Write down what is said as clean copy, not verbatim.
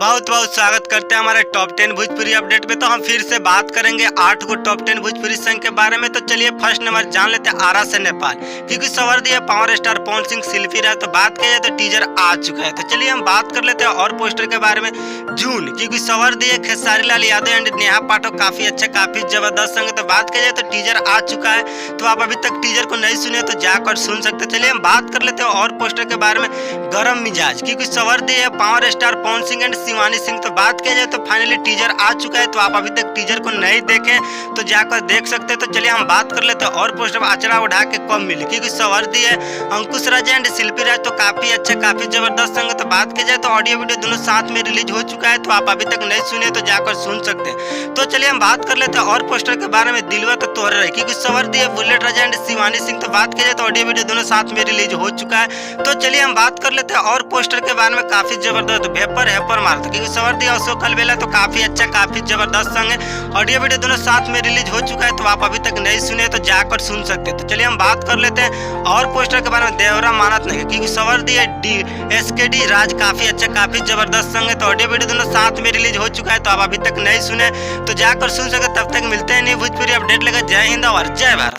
बहुत बहुत स्वागत करते हैं हमारे टॉप 10 भोजपुरी अपडेट में। तो हम फिर से बात करेंगे 8 को टॉप 10 भोजपुरी सॉन्ग के बारे में। तो चलिए फर्स्ट नंबर जान लेते हैं आरा से नेपाल, क्योंकि सवर दिया पावर स्टार पवन सिंह शिल्पी राज। तो बात किया जाए तो टीजर आ चुका है। तो चलिए हम बात कर लेते हैं और पोस्टर के बारे में। जून, क्योंकि सवर दिए खेसारी लाल यादव एंड नेहा पाठक काफी अच्छा काफी जबरदस्त सॉन्ग है। तो बात किया जाए तो टीजर आ चुका है। तो आप अभी तक टीजर को नहीं सुने तो जाकर सुन सकते। चलिए हम बात कर लेते हैं और पोस्टर के बारे में। गरम मिजाज, क्योंकि सवर दिए power star Pawan Singh and Shivani Singh. तो बात किया जाए तो फाइनली टीजर आ चुका है। तो आप अभी तक टीजर को नहीं देखे तो जाकर देख सकते हैं। तो चलिए हम बात कर लेते हैं और पोस्टर आचरा उठा के कब मिली, क्योंकि सवर दिए अंकुश राज एंड शिल्पी राज। तो काफी अच्छा काफी जबरदस्त सॉन्ग है। तो बात की जाए तो ऑडियो वीडियो दोनों साथ में रिलीज हो चुका है। तो आप अभी तक नहीं सुने तो जाकर सुन सकते हैं। तो चलिए हम बात कर लेते हैं और पोस्टर के बारे में। दिलवा तो तोहर रहे, क्योंकि सवर दिए bullet Raja and Shivani Singh. तो बात की जाए तो ऑडियो वीडियो दोनों साथ में रिलीज हो चुका है। तो चलिए हम बात कर लेते हैं और पोस्टर के बारे में। काफी जबरदस्त वेपर हेपर मारता, क्योंकि सवर दिया अशोक अलबेला। तो काफी अच्छा काफी जबरदस्त सॉन्ग है। ऑडियो वीडियो दोनों साथ में रिलीज हो चुका है। तो आप अभी तक नहीं सुने तो जाकर सुन सकते हैं। तो चलिए हम बात कर लेते हैं और पोस्टर के बारे में। देवरा मानत नहीं, क्योंकि सवर दिए SKD राज काफी अच्छा काफी जबरदस्त सॉन्ग है। तो ऑडियो वीडियो दोनों साथ में रिलीज हो चुका है। तो आप अभी तक नहीं सुने तो जाकर सुन सकते। तब तक मिलते हैं नहीं भोजपुरी अपडेट लेकर। जय हिंद और जय भारत।